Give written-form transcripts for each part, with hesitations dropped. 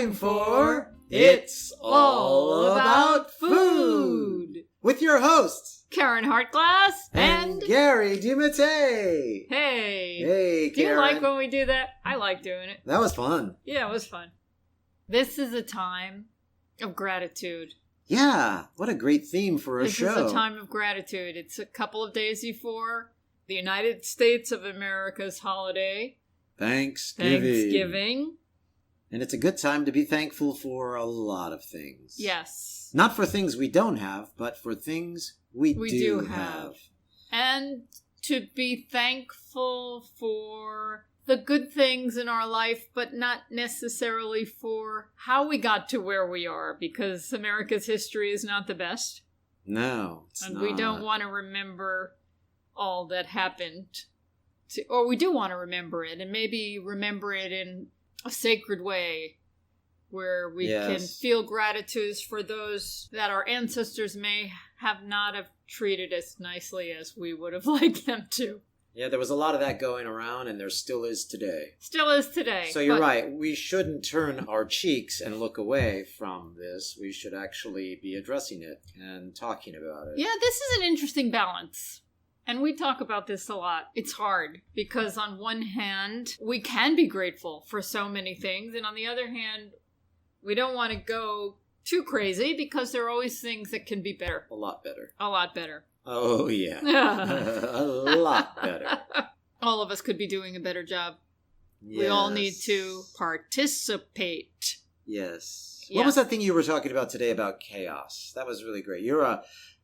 time for It's All About Food with your hosts, Karen Hartglass and Gary DiMattei. Hey, Karen. Do you like when we do that? I like doing it. That was fun. Yeah, it was fun. This is a time of gratitude. Yeah, what a great theme for a show. This is a time of gratitude. It's a couple of days before the United States of America's holiday, Thanksgiving. And it's a good time to be thankful for a lot of things. Yes. Not for things we don't have, but for things we do have. And to be thankful for the good things in our life, but not necessarily for how we got to where we are, because America's history is not the best. No, it's and not. We don't want to remember all that happened. Or we do want to remember it, and maybe remember it in a sacred way, where we can feel gratitude for those that our ancestors may have not have treated as nicely as we would have liked them to. Yeah, there was a lot of that going around, and there still is today. Still is today. So you're right. We shouldn't turn our cheeks and look away from this. We should actually be addressing it and talking about it. Yeah, this is an interesting balance. And we talk about this a lot. It's hard because on one hand, we can be grateful for so many things. And on the other hand, we don't want to go too crazy because there are always things that can be better. A lot better. A lot better. Oh, yeah. A lot better. All of us could be doing a better job. Yes. We all need to participate. Yes. What was that thing you were talking about today about chaos? That was really great.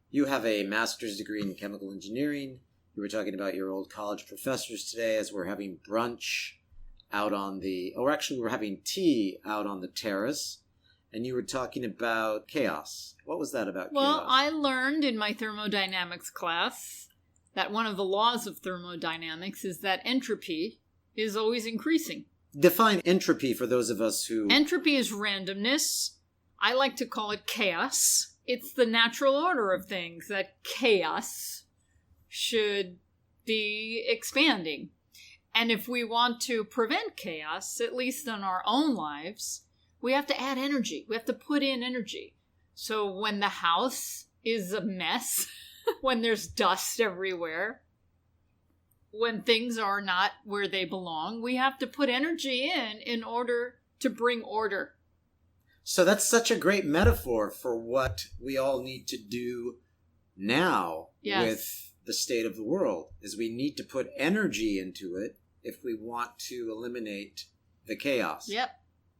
You have a master's degree in chemical engineering. You were talking about your old college professors today as we're having brunch out on we're having tea out on the terrace. And you were talking about chaos. What was that about chaos? Well, I learned in my thermodynamics class that one of the laws of thermodynamics is that entropy is always increasing. Define entropy for those of us who... Entropy is randomness. I like to call it chaos. It's the natural order of things that chaos should be expanding. And if we want to prevent chaos, at least in our own lives, we have to add energy. We have to put in energy. So when the house is a mess, when there's dust everywhere, when things are not where they belong, we have to put energy in order to bring order. So that's such a great metaphor for what we all need to do now with the state of the world, is we need to put energy into it if we want to eliminate the chaos. Yep.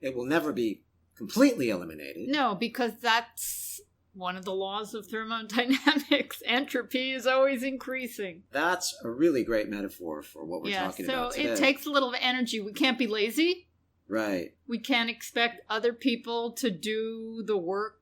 It will never be completely eliminated. No, because that's one of the laws of thermodynamics. Entropy is always increasing. That's a really great metaphor for what we're talking about today. So it takes a little energy. We can't be lazy. Right. We can't expect other people to do the work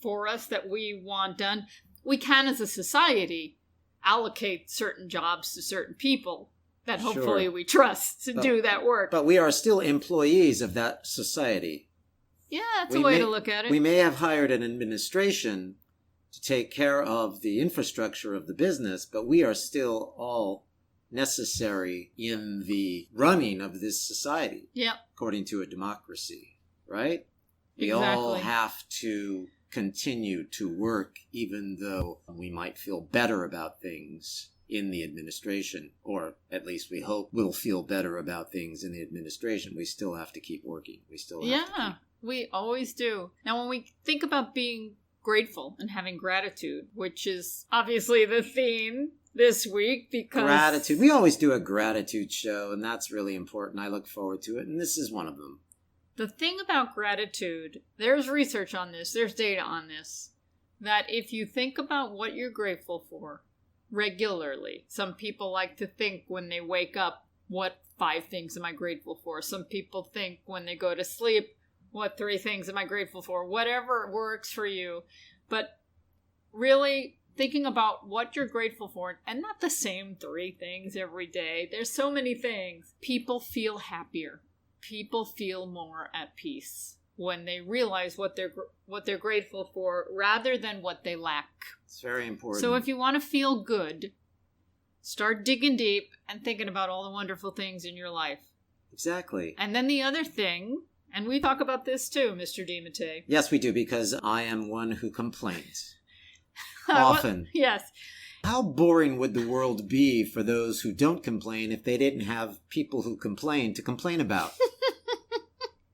for us that we want done. We can, as a society, allocate certain jobs to certain people that hopefully we trust to do that work. But we are still employees of that society. Yeah, that's a way to look at it. We may have hired an administration to take care of the infrastructure of the business, but we are still all necessary in the running of this society. Yep. According to a democracy, right? We Exactly. all have to continue to work even though we might feel better about things in the administration, or at least we hope we'll feel better about things in the administration. We still have to keep working. We always do. Now, when we think about being grateful and having gratitude, which is obviously the theme this week, because... Gratitude. We always do a gratitude show, and that's really important. I look forward to it, and this is one of them. The thing about gratitude, there's research on this, there's data on this, that if you think about what you're grateful for regularly, some people like to think when they wake up, what 5 things am I grateful for? Some people think when they go to sleep, what 3 things am I grateful for? Whatever works for you. But really thinking about what you're grateful for, and not the same 3 things every day. There's so many things. People feel happier. People feel more at peace when they realize what they're grateful for rather than what they lack. It's very important. So if you want to feel good, start digging deep and thinking about all the wonderful things in your life. Exactly. And then the other thing, And we talk about this too, Mr. DiMattei. Yes, we do, because I am one who complains. Often. Yes. How boring would the world be for those who don't complain if they didn't have people who complain to complain about?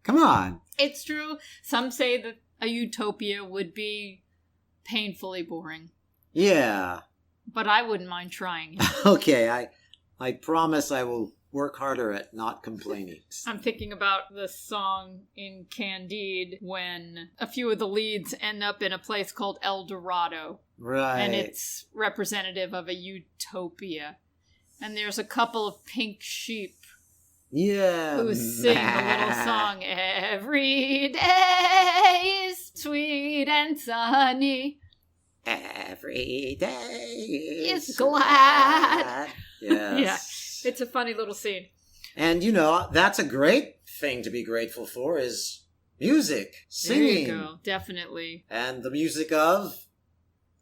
Come on. It's true. Some say that a utopia would be painfully boring. Yeah. But I wouldn't mind trying it. Okay, I promise I will work harder at not complaining. I'm thinking about the song in Candide when a few of the leads end up in a place called El Dorado. Right. And it's representative of a utopia. And there's a couple of pink sheep who sing the little song, "Every day is sweet and sunny. Every day is glad." Yes. Yeah. It's a funny little scene. And, that's a great thing to be grateful for is music, singing. There you go. Definitely. And the music of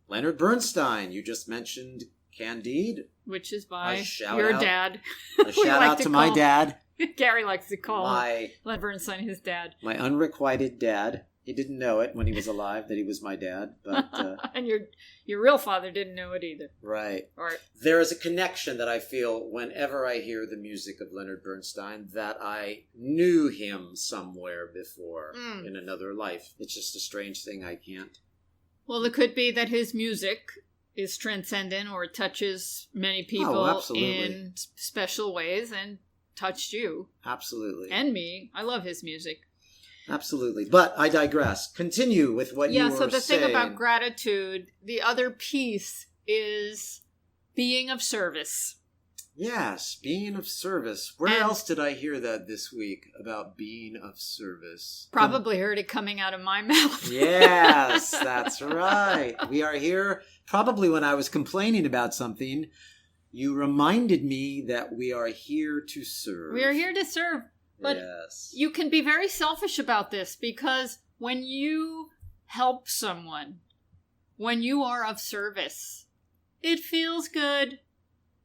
Leonard Bernstein. You just mentioned Candide. Which is by shout your out- dad. A shout out to my dad. Gary likes to call My Leonard Bernstein his dad. my unrequited dad. He didn't know it when he was alive that he was my dad, but And your real father didn't know it either. right. Or There is a connection that I feel whenever I hear the music of Leonard Bernstein that I knew him somewhere before in another life. It's just a strange thing I can't. well, it could be that his music is transcendent or touches many people absolutely. in special ways and touched you Absolutely. and me. I love his music. Absolutely. But I digress. Continue with what you were saying. Yeah, so the thing about gratitude, the other piece is being of service. Yes, being of service. Where And- else did I hear that this week about being of service? Probably heard it coming out of my mouth. Yes, that's right. We are here. Probably when I was complaining about something, you reminded me that we are here to serve. We are here to serve. But yes. you can be very selfish about this because when you help someone, when you are of service, it feels good.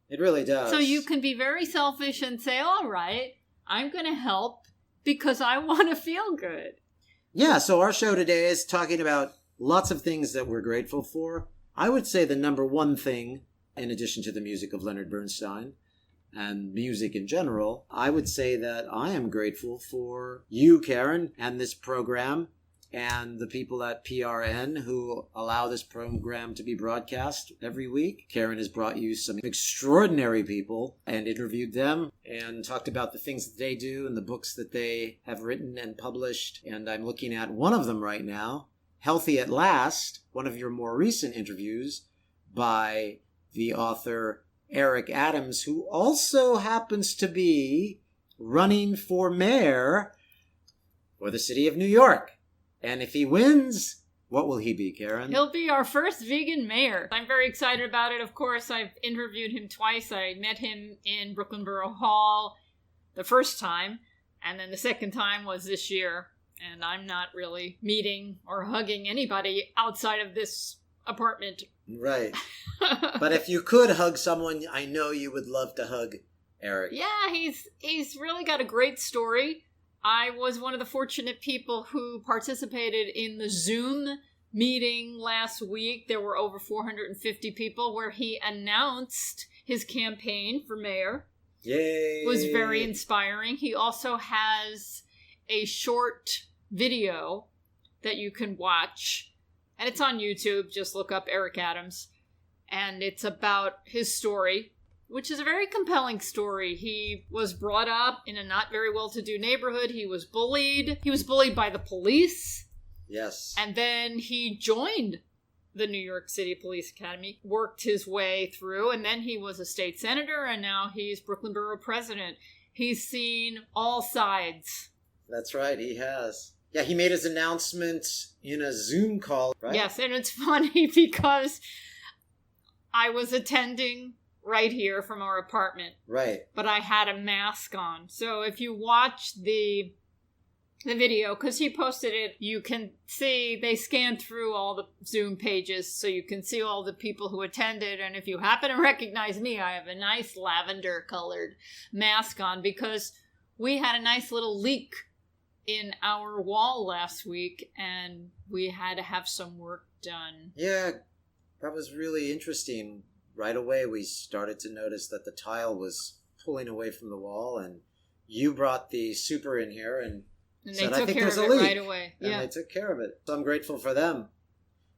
It really does. So you can be very selfish and say, all right, I'm going to help because I want to feel good. Yeah, so our show today is talking about lots of things that we're grateful for. I would say the number one thing, in addition to the music of Leonard Bernstein, and music in general, I would say that I am grateful for you, Karen, and this program, and the people at PRN who allow this program to be broadcast every week. Karen has brought you some extraordinary people and interviewed them and talked about the things that they do and the books that they have written and published. And I'm looking at one of them right now, Healthy at Last, one of your more recent interviews by the author Eric Adams, who also happens to be running for mayor for the city of New York. And if he wins, what will he be, Karen? He'll be our first vegan mayor. I'm very excited about it. Of course, I've interviewed him twice. I met him in Brooklyn Borough Hall the first time, and then the second time was this year. And I'm not really meeting or hugging anybody outside of this apartment. Right. But if you could hug someone, I know you would love to hug Eric. Yeah, he's really got a great story. I was one of the fortunate people who participated in the Zoom meeting last week. There were over 450 people where he announced his campaign for mayor. Yay! It was very inspiring. He also has a short video that you can watch. And it's on YouTube. Just look up Eric Adams. And it's about his story, which is a very compelling story. He was brought up in a not very well-to-do neighborhood. He was bullied. He was bullied by the police. Yes. And then he joined the New York City Police Academy, worked his way through, and then he was a state senator, and now he's Brooklyn Borough president. He's seen all sides. That's right, he has. Yeah, he made his announcement in a Zoom call, right? Yes, and it's funny because I was attending right here from our apartment. Right. But I had a mask on. So if you watch the video, because he posted it, you can see they scanned through all the Zoom pages, so you can see all the people who attended. And if you happen to recognize me, I have a nice lavender-colored mask on because we had a nice little leak in our wall last week, and we had to have some work done. Yeah, that was really interesting. Right away, we started to notice that the tile was pulling away from the wall, and you brought the super in here and they took care of it right away. And they took care of it. So I'm grateful for them.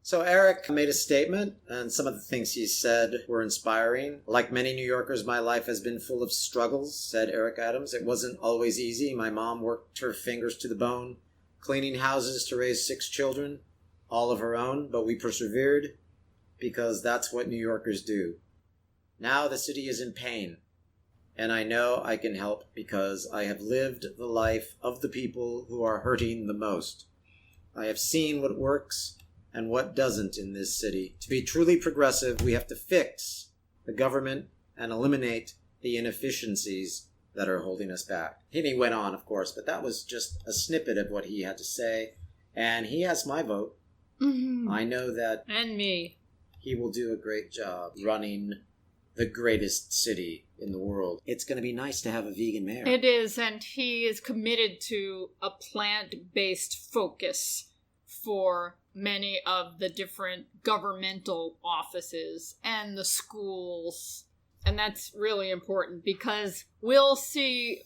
So Eric made a statement, and some of the things he said were inspiring. Like many New Yorkers, my life has been full of struggles, said Eric Adams. It wasn't always easy. My mom worked her fingers to the bone, cleaning houses to raise 6 children, all of her own, but we persevered because that's what New Yorkers do. Now the city is in pain, and I know I can help because I have lived the life of the people who are hurting the most. I have seen what works and what doesn't in this city. To be truly progressive, we have to fix the government and eliminate the inefficiencies that are holding us back. And he went on, of course, but that was just a snippet of what he had to say. And he has my vote. Mm-hmm. I know that... And me. He will do a great job running the greatest city in the world. It's going to be nice to have a vegan mayor. It is, and he is committed to a plant-based focus for many of the different governmental offices and the schools. And that's really important because we'll see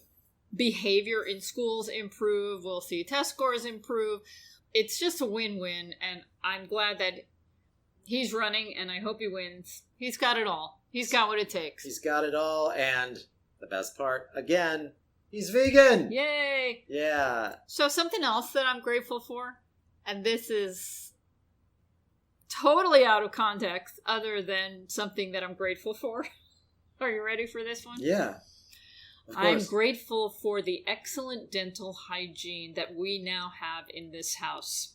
behavior in schools improve. We'll see test scores improve. It's just a win-win. And I'm glad that he's running, and I hope he wins. He's got it all. He's got what it takes. He's got it all. And the best part, again, he's vegan. Yay. Yeah. So something else that I'm grateful for, and this is totally out of context other than something that I'm grateful for. Are you ready for this one? Yeah. I'm grateful for the excellent dental hygiene that we now have in this house.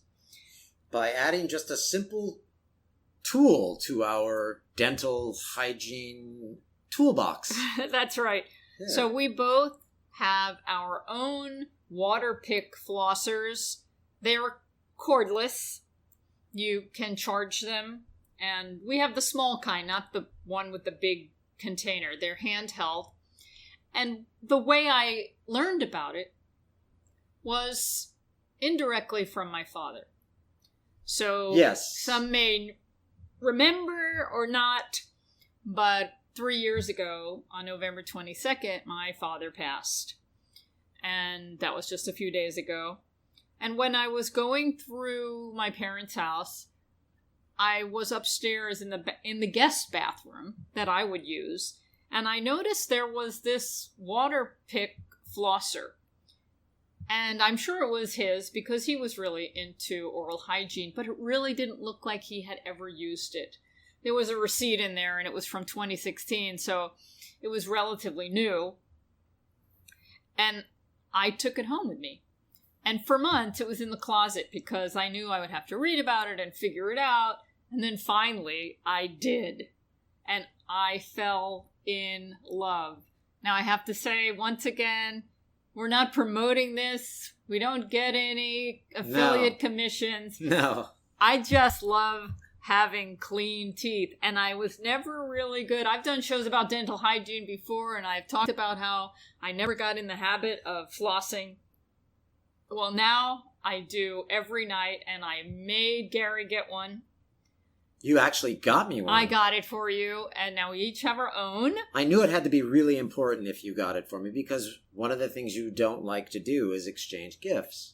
By adding just a simple tool to our dental hygiene toolbox. That's right. Yeah. So we both have our own WaterPik flossers. They're cordless. You can charge them. And we have the small kind, not the one with the big container. They're handheld. And the way I learned about it was indirectly from my father. So yes. Some may remember or not, but 3 years ago, on November 22nd, my father passed. And that was just a few days ago. And when I was going through my parents' house, I was upstairs in the guest bathroom that I would use, and I noticed there was this WaterPik flosser. And I'm sure it was his because he was really into oral hygiene, but it really didn't look like he had ever used it. There was a receipt in there, and it was from 2016, so it was relatively new. And I took it home with me. And for months, it was in the closet because I knew I would have to read about it and figure it out. And then finally, I did. And I fell in love. Now, I have to say, once again, we're not promoting this. We don't get any affiliate commissions. No. I just love having clean teeth. And I was never really good. I've done shows about dental hygiene before, and I've talked about how I never got in the habit of flossing. Well, now I do every night, and I made Gary get one. You actually got me one. I got it for you, and now we each have our own. I knew it had to be really important if you got it for me, because one of the things you don't like to do is exchange gifts.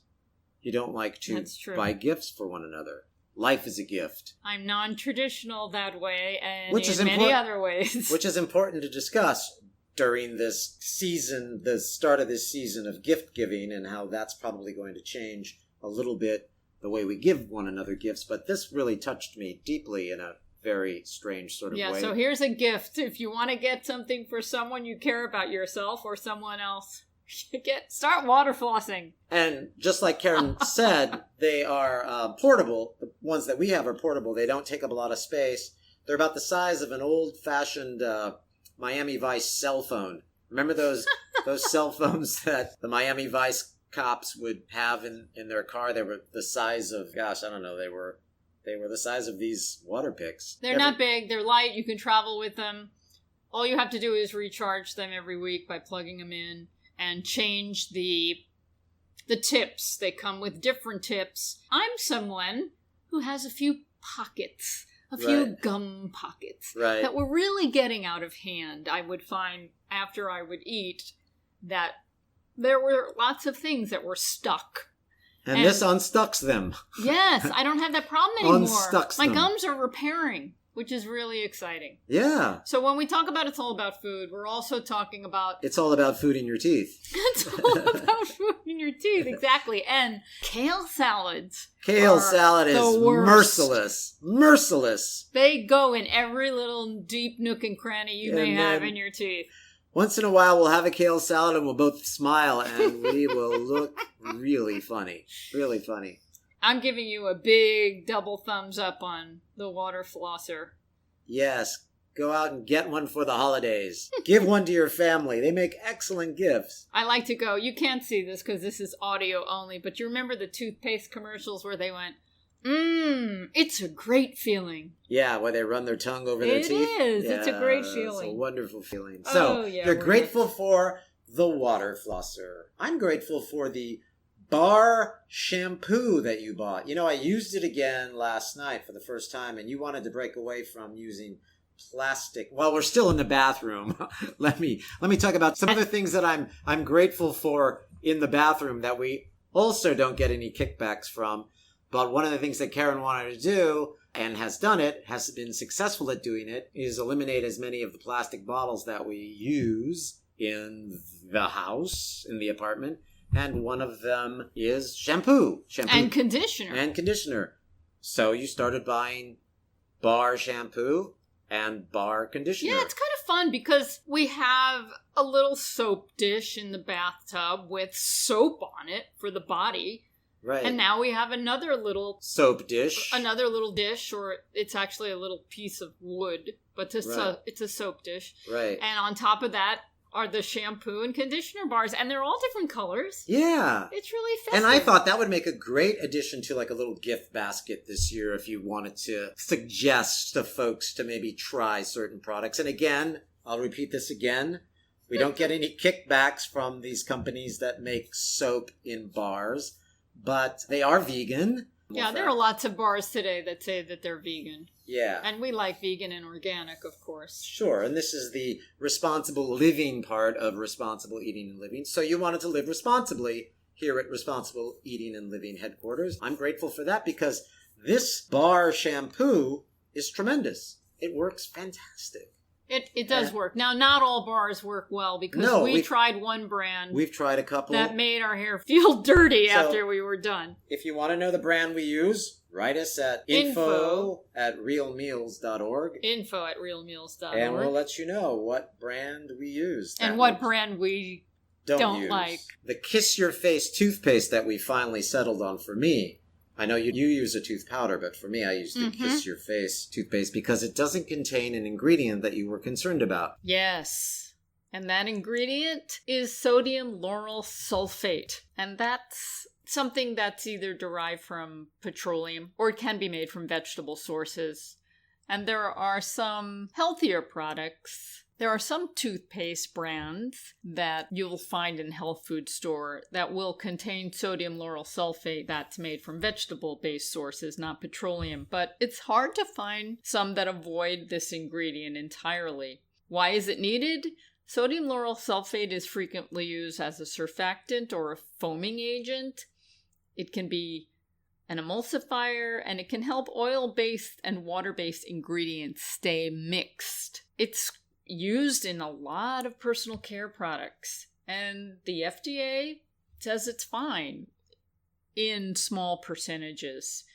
You don't like to buy gifts for one another. Life is a gift. I'm non-traditional that way, and in many other ways. Which is important to discuss during this season, the start of this season of gift giving, and how that's probably going to change a little bit the way we give one another gifts. But this really touched me deeply in a very strange sort of way. Yeah, so here's a gift. If you want to get something for someone you care about, yourself or someone else, start water flossing. And just like Karen said, they are portable. The ones that we have are portable. They don't take up a lot of space. They're about the size of an old-fashioned Miami Vice cell phone. Remember those cell phones that the Miami Vice cops would have in their car? They were the size of, gosh, I don't know, they were the size of these WaterPiks. They're not big, they're light, you can travel with them. All you have to do is recharge them every week by plugging them in and change the the tips. They come with different tips. I'm someone who has a few pockets, a few gum pockets that were really getting out of hand. I would find after I would eat that there were lots of things that were stuck. And this unstucks them. Yes, I don't have that problem anymore. Unstucks them. My gums are repairing, which is really exciting. Yeah. So when we talk about It's All About Food, we're also talking about... It's all about food in your teeth. It's all about food in your teeth, exactly. And kale salads. Kale salad is merciless. Merciless. They go in every little deep nook and cranny you may have in your teeth. Once in a while, we'll have a kale salad and we'll both smile and we will look really funny. Really funny. I'm giving you a big double thumbs up on the water flosser. Yes. Go out and get one for the holidays. Give one to your family. They make excellent gifts. I like to go. You can't see this because this is audio only, but you remember the toothpaste commercials where they went, it's a great feeling. Yeah, where they run their tongue over their teeth. It is. Yeah, it's a great feeling. It's a wonderful feeling. So, you're grateful for the water flosser. I'm grateful for the bar shampoo that you bought. You know, I used it again last night for the first time, and you wanted to break away from using plastic. Well, we're still in the bathroom. Let me talk about some other things that I'm grateful for in the bathroom that we also don't get any kickbacks from. But one of the things that Karen wanted to do, and has done it, has been successful at doing it, is eliminate as many of the plastic bottles that we use in the house, in the apartment. And one of them is shampoo. And conditioner. So you started buying bar shampoo and bar conditioner. Yeah, it's kind of fun because we have a little soap dish in the bathtub with soap on it for the body. Right. And now we have another little... soap dish. Another little dish, or it's actually a little piece of wood, but it's a soap dish. Right. And on top of that are the shampoo and conditioner bars, and they're all different colors. Yeah. It's really festive. And I thought that would make a great addition to like a little gift basket this year if you wanted to suggest to folks to maybe try certain products. And again, I'll repeat this again. We don't get any kickbacks from these companies that make soap in bars. But they are vegan. Yeah, there are lots of bars today that say that they're vegan. Yeah. And we like vegan and organic, of course. Sure, and this is the responsible living part of responsible eating and living. So you wanted to live responsibly here at Responsible Eating and Living headquarters. I'm grateful for that because this bar shampoo is tremendous. It works fantastic. It does work. Now, not all bars work well because we tried one brand. We've tried a couple. That made our hair feel dirty after we were done. If you want to know the brand we use, write us at info@realmeals.org. Info@realmeals.org. And we'll let you know what brand we use. And what brand we don't like. The Kiss Your Face toothpaste that we finally settled on for me. I know you use a tooth powder, but for me, I use the Kiss Your Face toothpaste because it doesn't contain an ingredient that you were concerned about. Yes. And that ingredient is sodium lauryl sulfate. And that's something that's either derived from petroleum or it can be made from vegetable sources. And there are some healthier products. There are some toothpaste brands that you'll find in health food store that will contain sodium lauryl sulfate that's made from vegetable-based sources, not petroleum. But it's hard to find some that avoid this ingredient entirely. Why is it needed? Sodium lauryl sulfate is frequently used as a surfactant or a foaming agent. It can be an emulsifier, and it can help oil-based and water-based ingredients stay mixed. It's used in a lot of personal care products, and the FDA says it's fine in small percentages.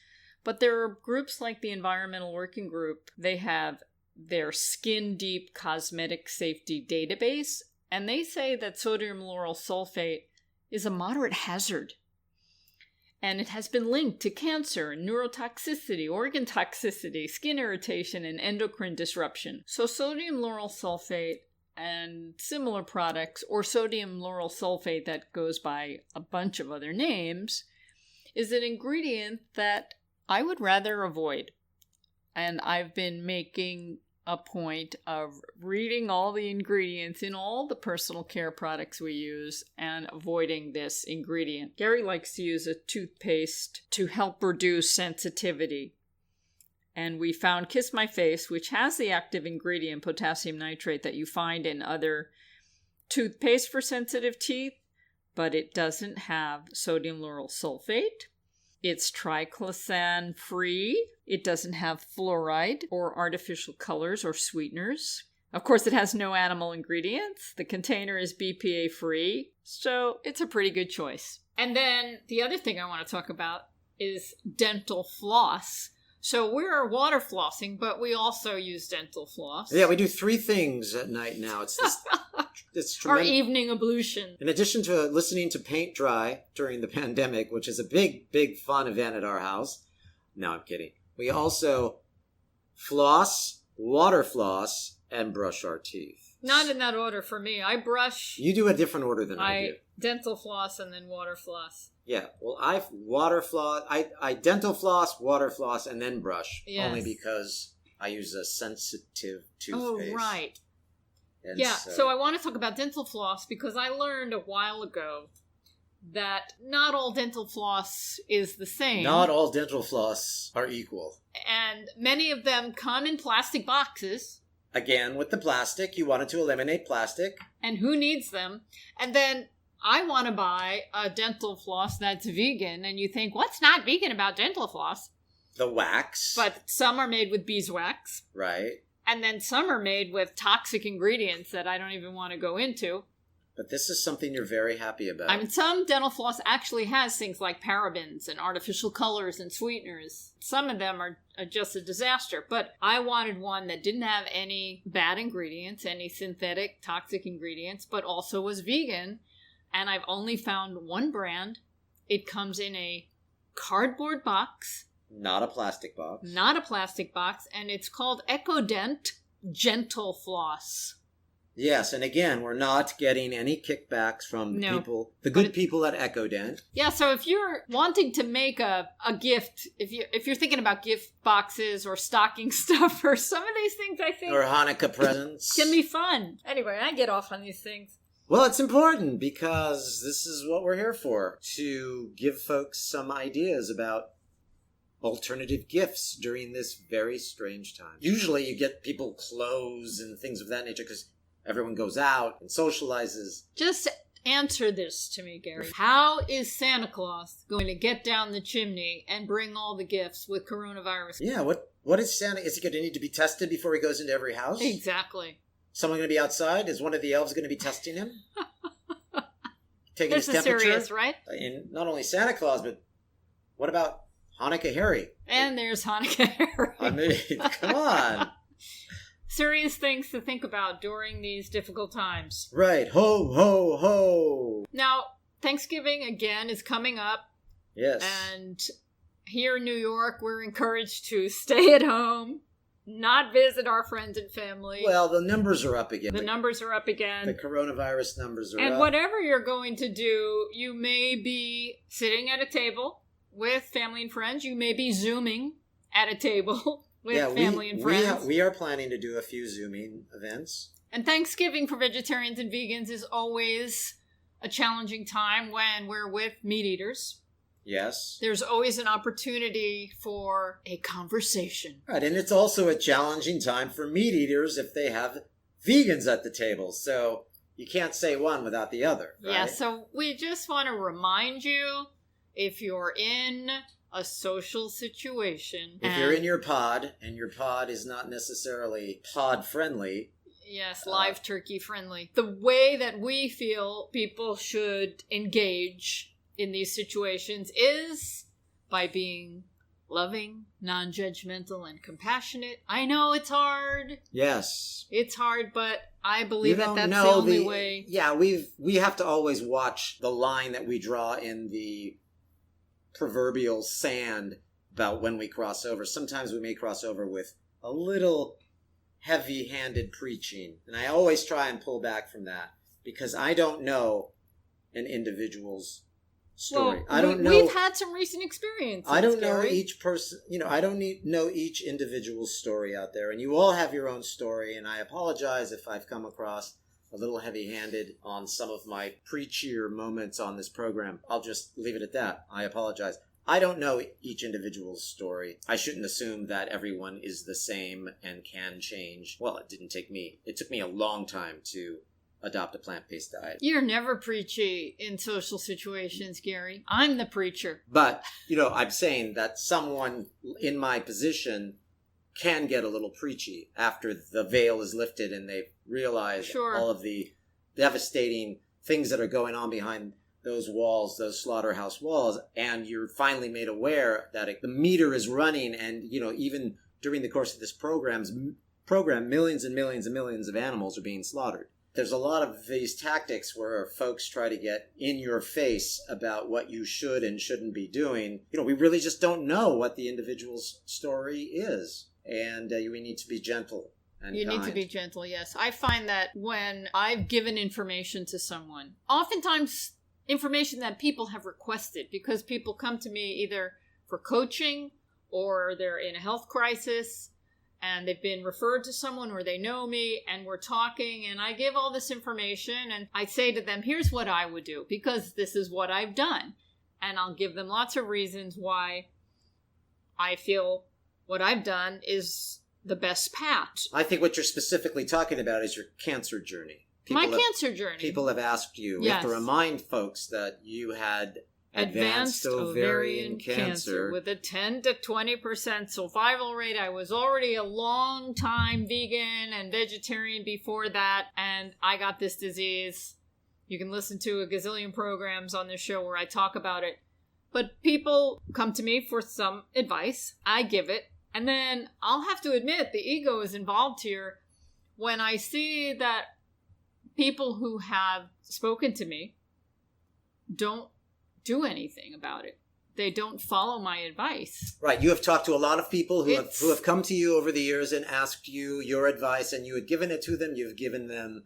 But there are groups like the Environmental Working Group. They have their Skin Deep Cosmetic Safety Database, and they say that sodium lauryl sulfate is a moderate hazard. And it has been linked to cancer, neurotoxicity, organ toxicity, skin irritation, and endocrine disruption. So sodium lauryl sulfate and similar products, or sodium lauryl sulfate that goes by a bunch of other names, is an ingredient that I would rather avoid. And I've been making a point of reading all the ingredients in all the personal care products we use and avoiding this ingredient. Gary likes to use a toothpaste to help reduce sensitivity. And we found Kiss My Face, which has the active ingredient potassium nitrate that you find in other toothpaste for sensitive teeth, but it doesn't have sodium lauryl sulfate. It's triclosan free. It doesn't have fluoride or artificial colors or sweeteners. Of course, it has no animal ingredients. The container is BPA free, so it's a pretty good choice. And then the other thing I want to talk about is dental floss. So we're water flossing, but we also use dental floss. Yeah, we do 3 things at night now. It's this, it's tremendous. Our evening ablution. In addition to listening to paint dry during the pandemic, which is a big, big fun event at our house. No, I'm kidding. We also floss, water floss, and brush our teeth. Not in that order for me. I brush. You do a different order than I do. Dental floss and then water floss. Yeah, well, I water floss. I dental floss, water floss, and then brush. Yes. Only because I use a sensitive toothpaste. Oh, right. And yeah, so I want to talk about dental floss because I learned a while ago that not all dental floss is the same. Not all dental floss are equal. And many of them come in plastic boxes. Again, with the plastic, you wanted to eliminate plastic. And who needs them? And then I want to buy a dental floss that's vegan, and you think, what's not vegan about dental floss? The wax. But some are made with beeswax. Right. And then some are made with toxic ingredients that I don't even want to go into. But this is something you're very happy about. I mean, some dental floss actually has things like parabens and artificial colors and sweeteners. Some of them are just a disaster. But I wanted one that didn't have any bad ingredients, any synthetic toxic ingredients, but also was vegan. And I've only found one brand. It comes in a cardboard box. Not a plastic box. Not a plastic box. And it's called EcoDent Gentle Floss. Yes, and again, we're not getting any kickbacks from people, the good people at EcoDent. Yeah, so if you're wanting to make a gift, if you're thinking about gift boxes or stocking stuffers, some of these things I think... Or Hanukkah presents. Can be fun. Anyway, I get off on these things. Well, it's important because this is what we're here for, to give folks some ideas about alternative gifts during this very strange time. Usually you get people clothes and things of that nature because everyone goes out and socializes. Just answer this to me, Gary. How is Santa Claus going to get down the chimney and bring all the gifts with coronavirus? Yeah, what is Santa? Is he going to need to be tested before he goes into every house? Exactly. Someone going to be outside? Is one of the elves going to be testing him? Taking his temperature? There's a serious, right? And not only Santa Claus, but what about Hanukkah Harry? And there's Hanukkah Harry. I mean, come on. Serious things to think about during these difficult times. Right. Ho, ho, ho. Now, Thanksgiving, again, is coming up. Yes. And here in New York, we're encouraged to stay at home, not visit our friends and family. Well, the numbers are up again. The numbers are up again. The coronavirus numbers are up. And whatever you're going to do, you may be sitting at a table with family and friends. You may be Zooming at a table with family and friends. We are planning to do a few Zooming events. And Thanksgiving for vegetarians and vegans is always a challenging time when we're with meat eaters. Yes. There's always an opportunity for a conversation. Right, and it's also a challenging time for meat eaters if they have vegans at the table. So you can't say one without the other, right? Yeah, so we just want to remind you, if you're in a social situation... If you're in your pod, and your pod is not necessarily pod-friendly... Yes, live turkey friendly. The way that we feel people should engage in these situations is by being loving, non-judgmental, and compassionate. I know it's hard. Yes. It's hard, but I believe that's the only way. Yeah, we have to always watch the line that we draw in the proverbial sand about when we cross over. Sometimes we may cross over with a little heavy-handed preaching, and I always try and pull back from that because I don't know an individual's story. Well, I don't know. We've had some recent experiences. I don't know Gary. each person, I don't know each individual story out there, and you all have your own story, and I apologize if I've come across a little heavy-handed on some of my preachier moments on this program. I'll just leave it at that. I apologize. I don't know each individual's story. I shouldn't assume that everyone is the same and can change. Well, it took me a long time to adopt a plant-based diet. You're never preachy in social situations, Gary. I'm the preacher. But, I'm saying that someone in my position can get a little preachy after the veil is lifted and they realize all of the devastating things that are going on behind those walls, those slaughterhouse walls, and you're finally made aware that the meter is running, and, even during the course of this program, millions and millions and millions of animals are being slaughtered. There's a lot of these tactics where folks try to get in your face about what you should and shouldn't be doing. We really just don't know what the individual's story is. And we need to be gentle and kind. Need to be gentle, yes. I find that when I've given information to someone, oftentimes information that people have requested, because people come to me either for coaching or they're in a health crisis, and they've been referred to someone or they know me, and we're talking, and I give all this information, and I say to them, here's what I would do, because this is what I've done. And I'll give them lots of reasons why I feel what I've done is the best path. I think what you're specifically talking about is your cancer journey. Cancer journey. People have asked you. We have to remind folks that you had advanced ovarian cancer with a 10 to 20% survival rate. I was already a long time vegan and vegetarian before that, and I got this disease. You can listen to a gazillion programs on this show where I talk about it. But people come to me for some advice. I give it. And then I'll have to admit the ego is involved here when I see that people who have spoken to me don't do anything about it. They don't follow my advice. Right. You have talked to a lot of people who have come to you over the years and asked you your advice, and you had given it to them. You've given them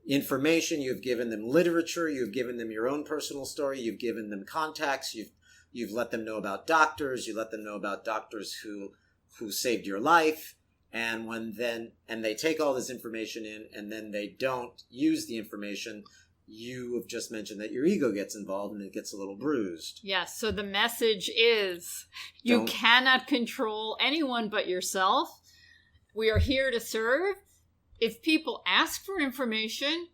information. You've given them literature. You've given them your own personal story. You've given them contacts. You've let them know about doctors. You let them know about doctors who saved your life. And they take all this information in, and then they don't use the information. You have just mentioned that your ego gets involved and it gets a little bruised. Yes, so the message is you cannot control anyone but yourself. We are here to serve. If people ask for information,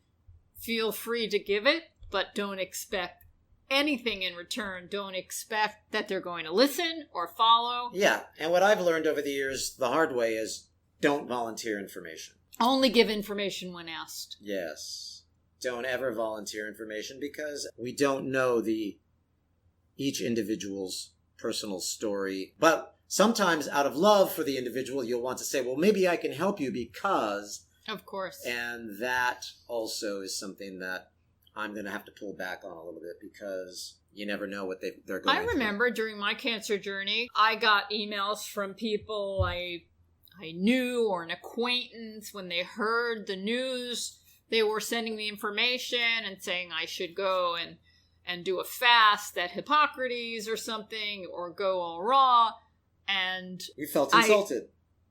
feel free to give it, but don't expect anything in return. Don't expect that they're going to listen or follow. Yeah, and what I've learned over the years the hard way is don't volunteer information. Only give information when asked. Yes. Don't ever volunteer information because we don't know each individual's personal story. But sometimes out of love for the individual, you'll want to say, well, maybe I can help you because... Of course. And that also is something that I'm going to have to pull back on a little bit because you never know what they're going through. I remember during my cancer journey, I got emails from people I knew or an acquaintance. When they heard the news, they were sending me information and saying I should go and do a fast at Hippocrates or something, or go all raw. And you felt insulted.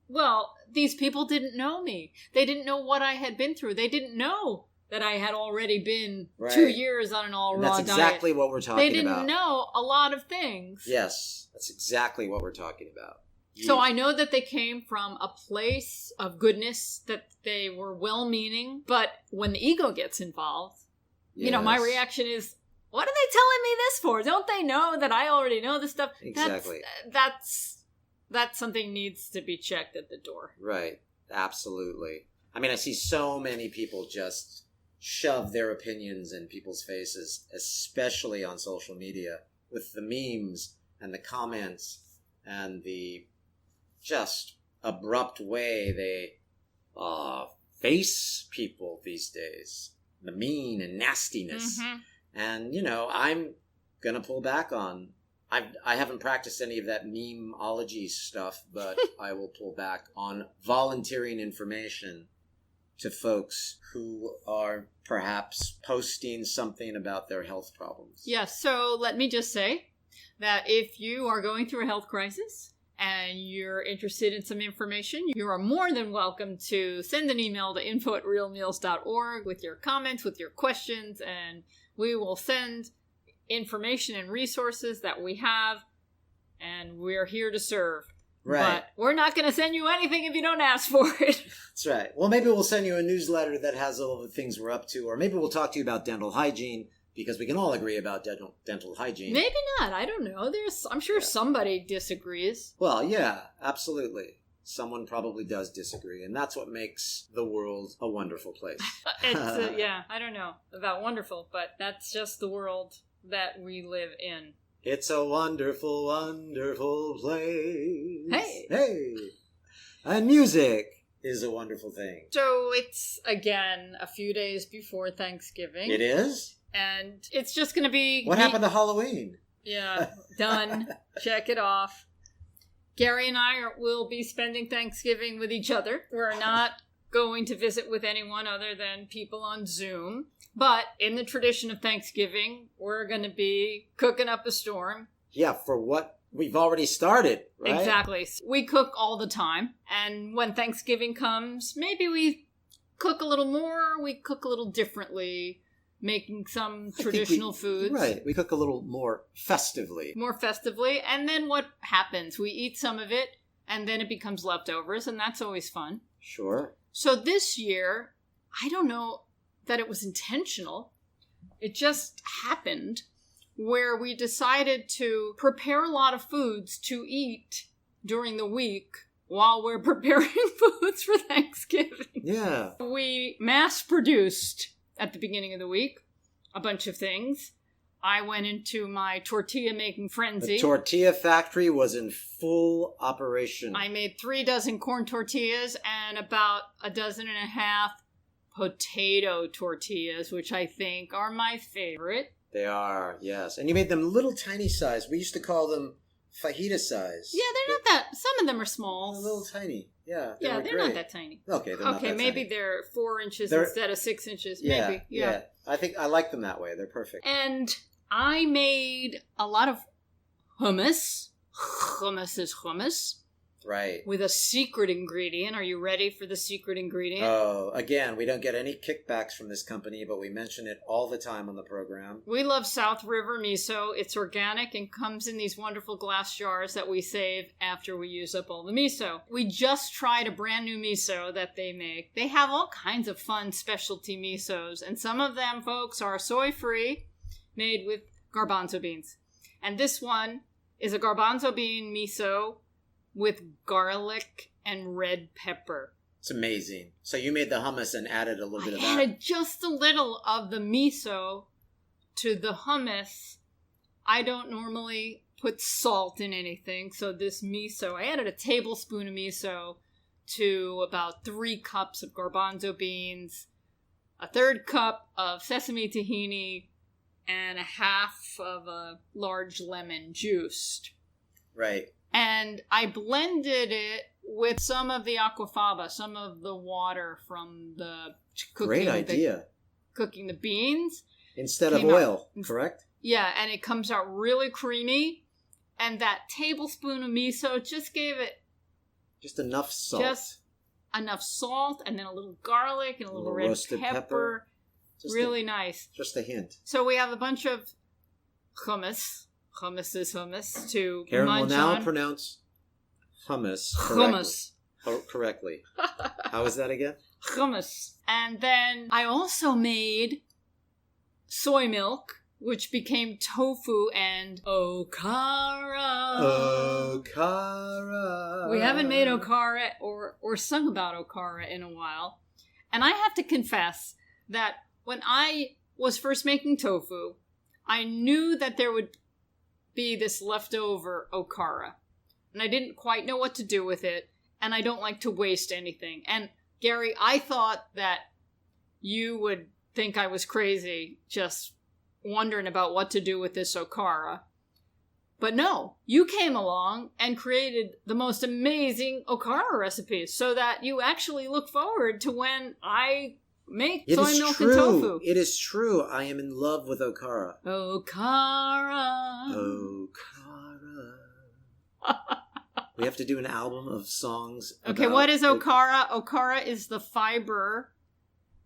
Well, these people didn't know me. They didn't know what I had been through. They didn't know that I had already been 2 years on an all-raw diet. That's exactly what we're talking about. They didn't know a lot of things. Yes, that's exactly what we're talking about. So I know that they came from a place of goodness, that they were well-meaning, but when the ego gets involved, my reaction is, what are they telling me this for? Don't they know that I already know this stuff? Exactly. That's something needs to be checked at the door. Right. Absolutely. I mean, I see so many people just shove their opinions in people's faces, especially on social media, with the memes and the comments and the just abrupt way they face people these days. The mean and nastiness. Mm-hmm. And, I'm going to pull back on... I haven't practiced any of that memeology stuff, but I will pull back on volunteering information to folks who are perhaps posting something about their health problems? Yes, so let me just say that if you are going through a health crisis and you're interested in some information, you are more than welcome to send an email to info@realmeals.org with your comments, with your questions, and we will send information and resources that we have, and we're here to serve. Right. But we're not going to send you anything if you don't ask for it. That's right. Well, maybe we'll send you a newsletter that has all the things we're up to, or maybe we'll talk to you about dental hygiene, because we can all agree about dental hygiene. Maybe not. I don't know. I'm sure somebody disagrees. Well, yeah, absolutely. Someone probably does disagree, and that's what makes the world a wonderful place. I don't know about wonderful, but that's just the world that we live in. It's a wonderful, wonderful place. Hey! And music is a wonderful thing. So it's, again, a few days before Thanksgiving. It is? And it's just going to be... What happened to Halloween? Yeah, done. Check it off. Gary and I will be spending Thanksgiving with each other. We're not going to visit with anyone other than people on Zoom. But in the tradition of Thanksgiving, we're going to be cooking up a storm. Yeah, for what we've already started, right? Exactly. We cook all the time. And when Thanksgiving comes, maybe we cook a little more, we cook a little differently, making some traditional foods. Right. We cook a little more festively. More festively. And then what happens? We eat some of it, and then it becomes leftovers, and that's always fun. Sure. So this year, I don't know that it was intentional. It just happened where we decided to prepare a lot of foods to eat during the week while we're preparing foods for Thanksgiving. Yeah. We mass-produced at the beginning of the week a bunch of things. I went into my tortilla-making frenzy. The tortilla factory was in full operation. I made 3 dozen corn tortillas and about 12 potato tortillas, which I think are my favorite. They are, yes. And you made them little tiny size. We used to call them fajita size. Yeah, they're not that... Some of them are small. A little tiny. Yeah, they're great. not that tiny. Okay, they're not that maybe tiny. They're 4 inches instead of 6 inches. Yeah, maybe, yeah. I think I like them that way. They're perfect. And I made a lot of hummus. Hummus is hummus. Right. With a secret ingredient. Are you ready for the secret ingredient? Oh, again, we don't get any kickbacks from this company, but we mention it all the time on the program. We love South River miso. It's organic and comes in these wonderful glass jars that we save after we use up all the miso. We just tried a brand new miso that they make. They have all kinds of fun specialty misos, and some of them, folks, are soy-free, made with garbanzo beans. And this one is a garbanzo bean miso with garlic and red pepper. It's amazing. So you made the hummus and added a little bit of that. I added just a little of the miso to the hummus. I don't normally put salt in anything, so this miso, I added a tablespoon of miso to about 3 cups of garbanzo beans, a 1/3 cup of sesame tahini, and a 1/2 of a large lemon juiced. Right. And I blended it with some of the aquafaba, some of the water from the cooking. Great idea. Cooking the beans. Instead of oil, correct? Yeah, and it comes out really creamy. And that tablespoon of miso just gave it... Just enough salt. Just enough salt, and then a little garlic and a little red pepper. Really nice. Just a hint. So we have a bunch of hummus. Hummus is hummus to Karen munch will now on. pronounce hummus correctly. How is that again? Hummus. And then I also made soy milk, which became tofu and okara. Okara. We haven't made okara or sung about okara in a while. And I have to confess that when I was first making tofu, I knew that there would be this leftover okara. And I didn't quite know what to do with it, and I don't like to waste anything. And Gary, I thought that you would think I was crazy just wondering about what to do with this okara. But no, you came along and created the most amazing Okara recipes so that you actually look forward to when I make soy milk and tofu. It is true. I am in love with Okara. Okara. We have to do an album of songs. Okay, what is Okara? Okara is the fiber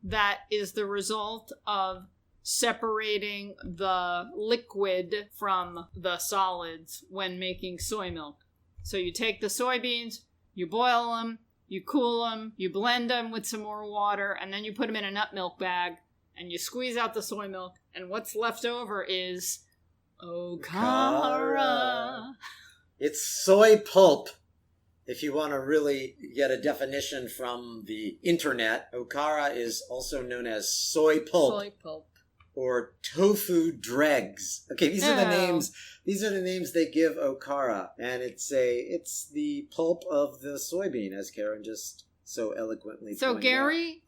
that is the result of separating the liquid from the solids when making soy milk. So you take the soybeans, you boil them, you cool them, you blend them with some more water, and then you put them in a nut milk bag, and you squeeze out the soy milk, and what's left over is Okara. It's soy pulp. If you want to really get a definition from the internet, Okara is also known as soy pulp. Soy pulp. Or tofu dregs. Okay, these are the names. These are the names they give Okara, and it's the pulp of the soybean, as Karen just so eloquently pointed out. So Gary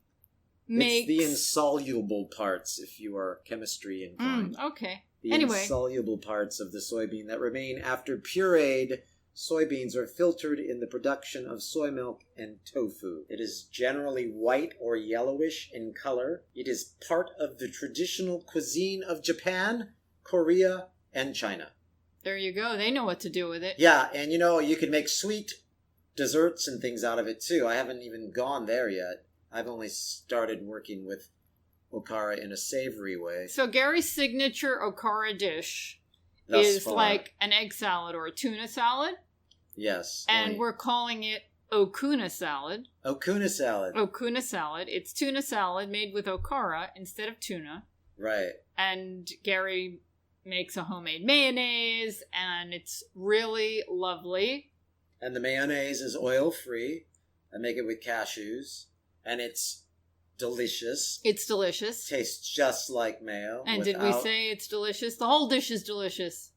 makes the insoluble parts, if you are chemistry inclined. Okay. The insoluble parts of the soybean that remain after pureed soybeans are filtered in the production of soy milk and tofu. It is generally white or yellowish in color. It is part of the traditional cuisine of Japan, Korea, and China. There you go. They know what to do with it. Yeah, and you can make sweet desserts and things out of it too. I haven't even gone there yet. I've only started working with Okara in a savory way. So Gary's signature Okara dish is like an egg salad or a tuna salad. Yes. And we're calling it Okuna salad. Okuna salad. Okuna salad. It's tuna salad made with Okara instead of tuna. Right. And Gary makes a homemade mayonnaise, and it's really lovely. And the mayonnaise is oil-free. I make it with cashews. And it's delicious. It's delicious. Tastes just like mayo. And did we say it's delicious? The whole dish is delicious.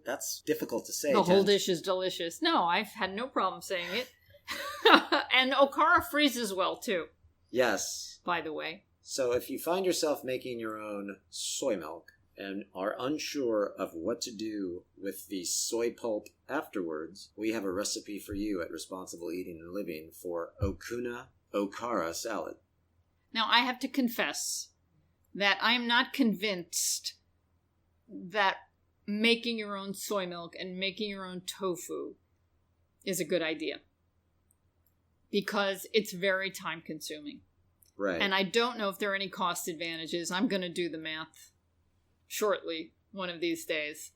That's difficult to say. The whole dish is delicious. No, I've had no problem saying it. And Okara freezes well, too. Yes. By the way. So if you find yourself making your own soy milk and are unsure of what to do with the soy pulp afterwards, we have a recipe for you at Responsible Eating and Living for Okuna Okara salad. Now, I have to confess that I am not convinced that making your own soy milk and making your own tofu is a good idea. Because it's very time consuming. Right. And I don't know if there are any cost advantages. I'm going to do the math shortly, one of these days.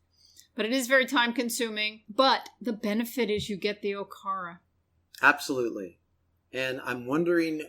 But it is very time consuming. But the benefit is you get the Okara. Absolutely. And I'm wondering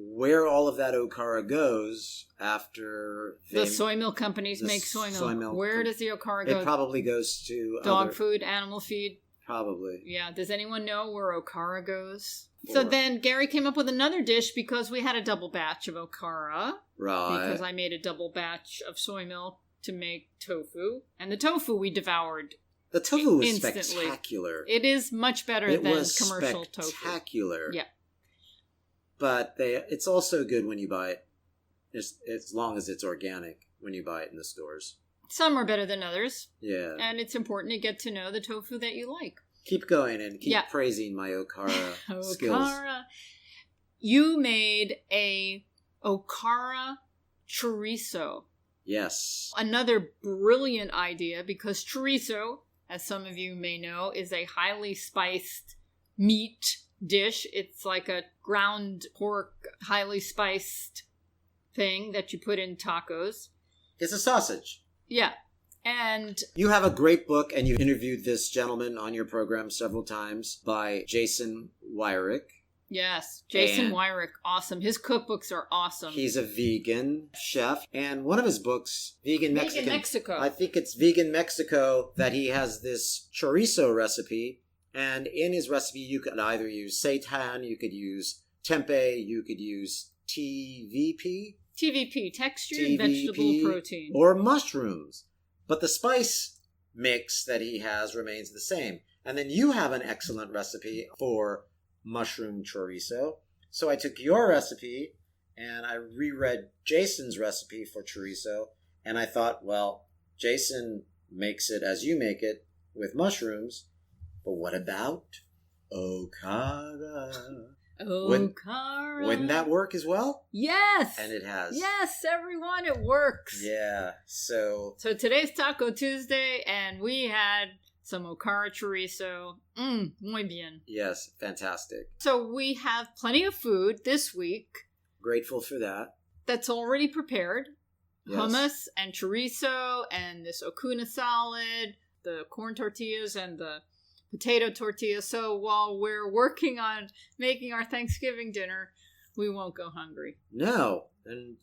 where all of that Okara goes after the soy milk companies make soy milk. Where does the Okara go? It probably goes to dog food, animal feed. Probably. Yeah. Does anyone know where Okara goes? So then Gary came up with another dish because we had a double batch of Okara. Right. Because I made a double batch of soy milk to make tofu. And the tofu we devoured. The tofu was instantly. Spectacular. It is much better than commercial tofu. Spectacular. Yeah. But it's also good when you buy it, as long as it's organic, when you buy it in the stores. Some are better than others. Yeah. And it's important to get to know the tofu that you like. Keep going and keep praising my Okara skills. Okara. You made a Okara chorizo. Yes. Another brilliant idea because chorizo, as some of you may know, is a highly spiced meat dish. It's like a ground pork, highly spiced thing that you put in tacos. It's a sausage. Yeah. And you have a great book, and you interviewed this gentleman on your program several times by Jason Wyrick. Yes, Jason Wyrick, awesome. His cookbooks are awesome. He's a vegan chef, and one of his books, Vegan Mexico. I think it's Vegan Mexico, that he has this chorizo recipe, and in his recipe you could either use seitan, you could use tempeh, you could use TVP, textured vegetable protein, or mushrooms. But the spice mix that he has remains the same. And then you have an excellent recipe for mushroom chorizo. So I took your recipe and I reread Jason's recipe for chorizo. And I thought, well, Jason makes it as you make it. with mushrooms. But what about Okara? Okara. Wouldn't that work as well? Yes. And it has. Yes, everyone, it works. Yeah, so today's Taco Tuesday, and we had some Okara chorizo. Muy bien. Yes, fantastic. So we have plenty of food this week. Grateful for that. That's already prepared. Yes. Hummus and chorizo and this Okuna salad, the corn tortillas and the potato tortillas. So while we're working on making our Thanksgiving dinner, we won't go hungry. No. And,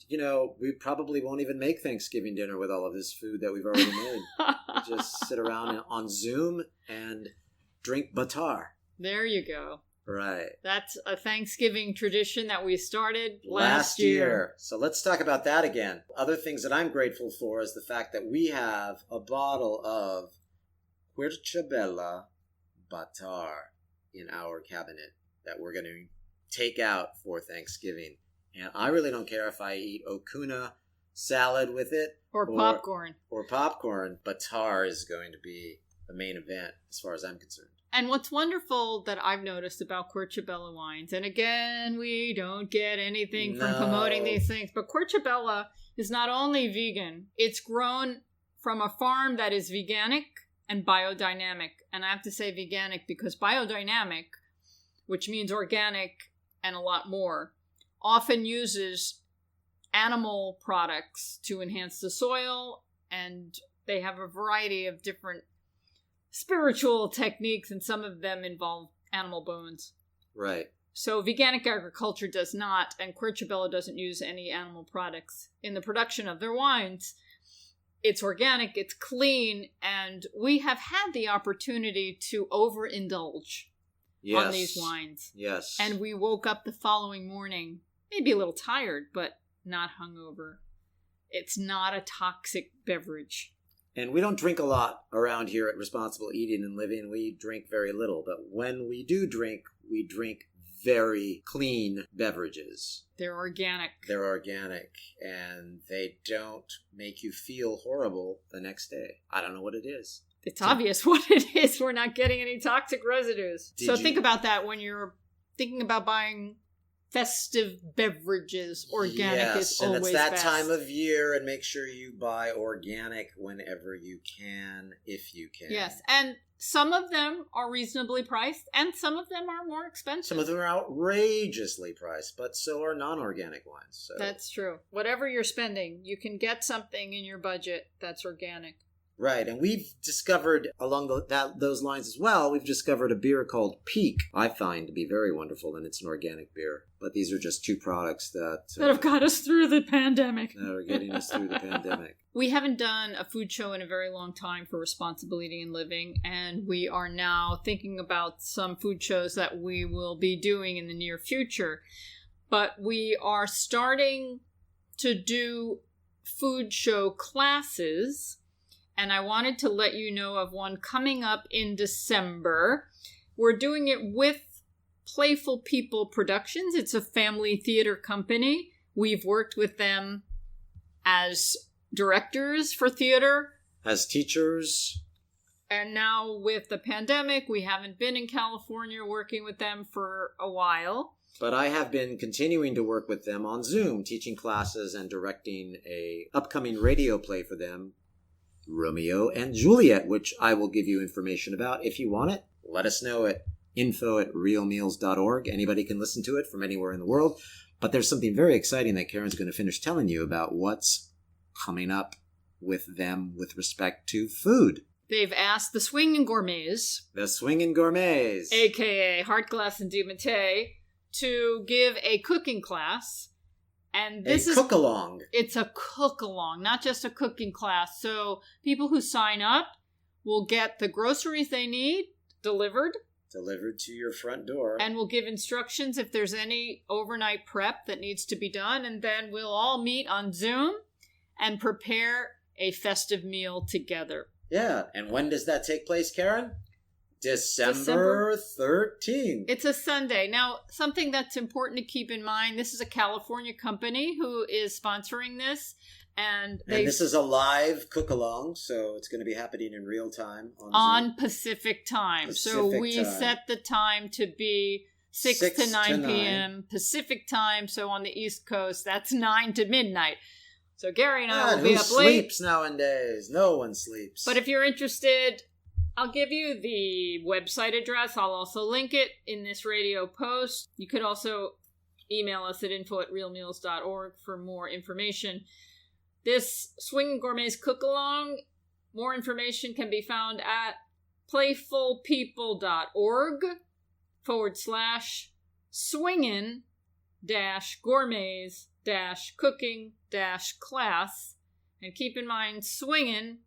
we probably won't even make Thanksgiving dinner with all of this food that we've already made. We'll just sit around on Zoom and drink batar. There you go. Right. That's a Thanksgiving tradition that we started last year. So let's talk about that again. Other things that I'm grateful for is the fact that we have a bottle of Quirchabella Batar in our cabinet that we're going to take out for Thanksgiving. And I really don't care if I eat Okuna salad with it. Or popcorn. Or popcorn. Batar is going to be the main event as far as I'm concerned. And what's wonderful that I've noticed about Quirchabella wines, and again, we don't get anything from promoting these things, but Quirchabella is not only vegan, it's grown from a farm that is veganic and biodynamic. And I have to say veganic because biodynamic, which means organic and a lot more, often uses animal products to enhance the soil, and they have a variety of different spiritual techniques, and some of them involve animal bones. Right. So veganic agriculture does not, and Quirchabella doesn't use any animal products in the production of their wines. It's organic, it's clean, and we have had the opportunity to overindulge on these wines. Yes. And we woke up the following morning, maybe a little tired, but not hungover. It's not a toxic beverage. And we don't drink a lot around here at Responsible Eating and Living. We drink very little. But when we drink very clean beverages. They're organic. And they don't make you feel horrible the next day. I don't know what it is. It's obvious what it is. We're not getting any toxic residues. Think about that when you're thinking about buying festive beverages. Organic is always best. And it's that time of year, and make sure you buy organic whenever you can, if you can. Yes, and some of them are reasonably priced, and some of them are more expensive. Some of them are outrageously priced, but so are non-organic wines. So. That's true. Whatever you're spending, you can get something in your budget that's organic. Right, and we've discovered along those lines as well, we've discovered a beer called Peak, I find to be very wonderful, and it's an organic beer. But these are just two products that have got us through the pandemic. That are getting us through the pandemic. We haven't done a food show in a very long time for Responsible Eating and Living, and we are now thinking about some food shows that we will be doing in the near future. But we are starting to do food show classes. And I wanted to let you know of one coming up in December. We're doing it with Playful People Productions. It's a family theater company. We've worked with them as directors for theater. As teachers. And now with the pandemic, we haven't been in California working with them for a while. But I have been continuing to work with them on Zoom, teaching classes and directing a upcoming radio play for them, Romeo and Juliet, which I will give you information about. If you want it, let us know at info@realmeals.org. Anybody can listen to it from anywhere in the world. But there's something very exciting that Karen's going to finish telling you about what's coming up with them with respect to food. They've asked the Swingin Gourmets. The Swingin Gourmets. A.K.A. Hartglass and Mattei, to give a cooking class. And this is cook-along. It's a cook-along, not just a cooking class. So people who sign up will get the groceries they need delivered. Delivered to your front door. And we'll give instructions if there's any overnight prep that needs to be done. And then we'll all meet on Zoom and prepare a festive meal together. Yeah. And when does that take place, Karen? December 13th. It's a Sunday. Now, something that's important to keep in mind, this is a California company who is sponsoring this, And this is a live cook-along, so it's going to be happening in real time. On Pacific time. We set the time to be 6 to 9 p.m. Pacific time. So on the East Coast, that's 9 to midnight. So Gary and I will be up late. Who sleeps nowadays? No one sleeps. But if you're interested, I'll give you the website address. I'll also link it in this radio post. You could also email us at info@realmeals.org for more information. This Swingin Gourmets cook-along, more information can be found at playfulpeople.org/swingin-gourmets-cooking-class. And keep in mind, swingin'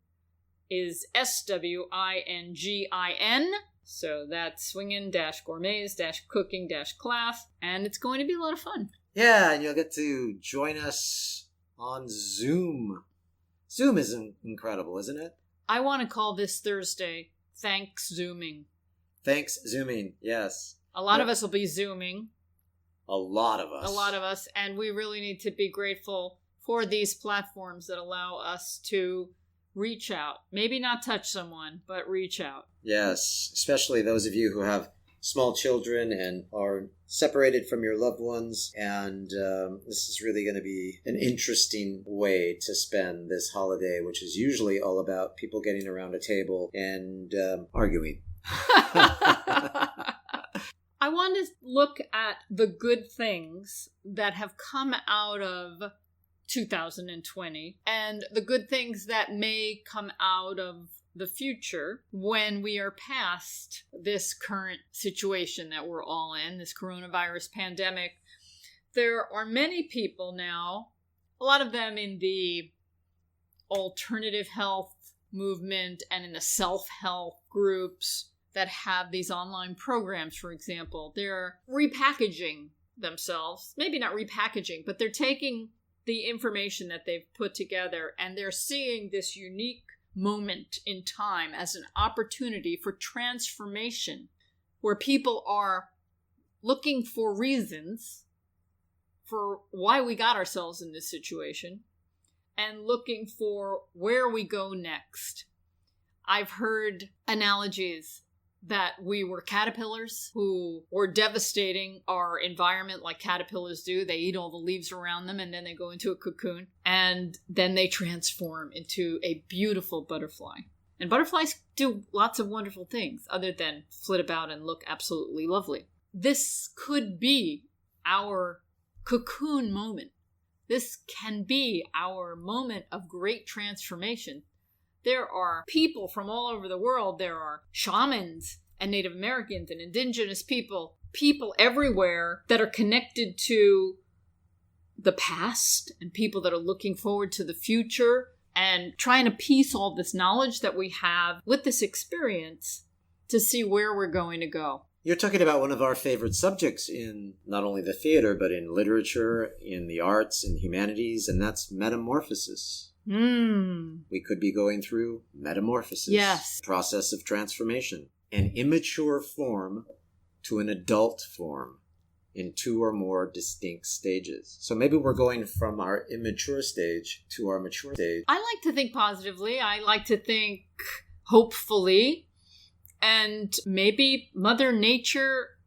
is SWINGIN. So that's swingin-gourmets-cooking-class. And it's going to be a lot of fun. Yeah, and you'll get to join us on Zoom. Zoom is incredible, isn't it? I want to call this Thursday Thanks Zooming. Thanks Zooming, yes. A lot of us will be Zooming. A lot of us. And we really need to be grateful for these platforms that allow us to reach out. Maybe not touch someone, but reach out. Yes, especially those of you who have small children and are separated from your loved ones. And this is really going to be an interesting way to spend this holiday, which is usually all about people getting around a table and arguing. I want to look at the good things that have come out of 2020 and the good things that may come out of the future when we are past this current situation that we're all in, this coronavirus pandemic. There are many people now, a lot of them in the alternative health movement and in the self-help groups that have these online programs, for example. They're repackaging themselves, maybe not repackaging, but they're taking the information that they've put together and they're seeing this unique moment in time as an opportunity for transformation, where people are looking for reasons for why we got ourselves in this situation and looking for where we go next. I've heard analogies that we were caterpillars who were devastating our environment like caterpillars do. They eat all the leaves around them and then they go into a cocoon and then they transform into a beautiful butterfly. And butterflies do lots of wonderful things other than flit about and look absolutely lovely. This could be our cocoon moment. This can be our moment of great transformation. There are people from all over the world. There are shamans and Native Americans and indigenous people everywhere that are connected to the past and people that are looking forward to the future and trying to piece all this knowledge that we have with this experience to see where we're going to go. You're talking about one of our favorite subjects in not only the theater, but in literature, in the arts, in humanities, and that's metamorphosis. We could be going through metamorphosis. Yes. Process of transformation. An immature form to an adult form in 2 or more distinct stages. So maybe we're going from our immature stage to our mature stage. I like to think positively. I like to think hopefully. And maybe Mother Nature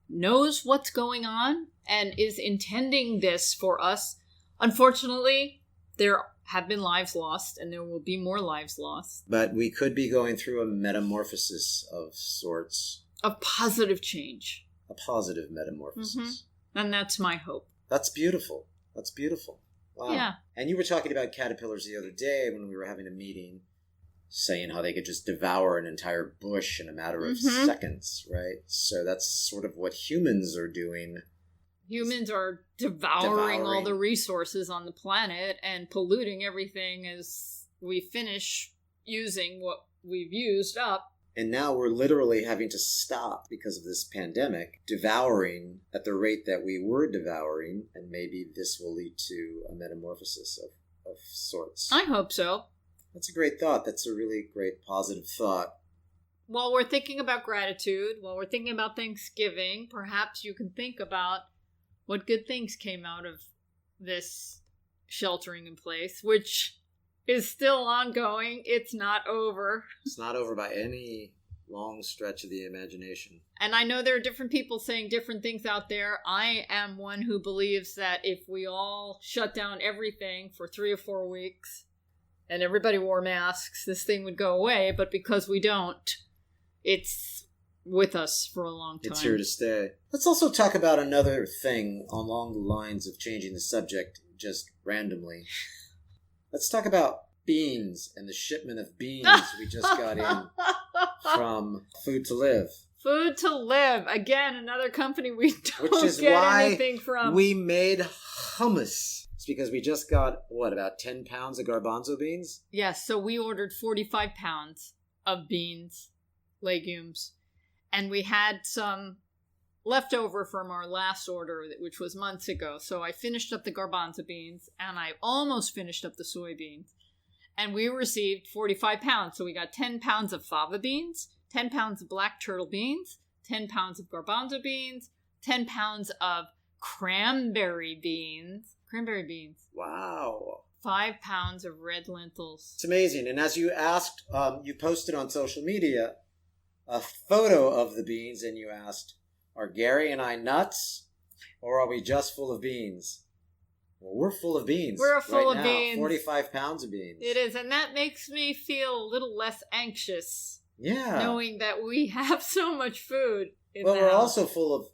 knows what's going on and is intending this for us. Unfortunately, there have been lives lost and there will be more lives lost. But we could be going through a metamorphosis of sorts. Of positive change. A positive metamorphosis. Mm-hmm. And that's my hope. That's beautiful. That's beautiful. Wow. Yeah. And you were talking about caterpillars the other day when we were having a meeting, saying how they could just devour an entire bush in a matter of seconds, right? So that's sort of what humans are doing. Humans are devouring all the resources on the planet and polluting everything as we finish using what we've used up. And now we're literally having to stop because of this pandemic, devouring at the rate that we were devouring, and maybe this will lead to a metamorphosis of sorts. I hope so. That's a great thought. That's a really great positive thought. While we're thinking about gratitude, while we're thinking about Thanksgiving, perhaps you can think about what good things came out of this sheltering in place, which is still ongoing. It's not over. It's not over by any long stretch of the imagination. And I know there are different people saying different things out there. I am one who believes that if we all shut down everything for 3 or 4 weeks and everybody wore masks, this thing would go away. But because we don't, it's with us for a long time. It's here to stay. Let's also talk about another thing along the lines of changing the subject just randomly. Let's talk about beans and the shipment of beans we just got in from Food to Live. Food to Live. Again, another company we don't get anything from. We made hummus. It's because we just got, about 10 pounds of garbanzo beans? Yes, so we ordered 45 pounds of beans, legumes, and we had some left over from our last order, which was months ago. So I finished up the garbanzo beans, and I almost finished up the soybeans. And we received 45 pounds. So we got 10 pounds of fava beans, 10 pounds of black turtle beans, 10 pounds of garbanzo beans, 10 pounds of cranberry beans. Cranberry beans. Wow. 5 pounds of red lentils. It's amazing. And as you asked, you posted on social media a photo of the beans, and you asked, are Gary and I nuts, or are we just full of beans? Well, we're full of beans. We're full of beans. 45 pounds of beans. It is, and that makes me feel a little less anxious. Yeah. Knowing that we have so much food in Well, the we're house. also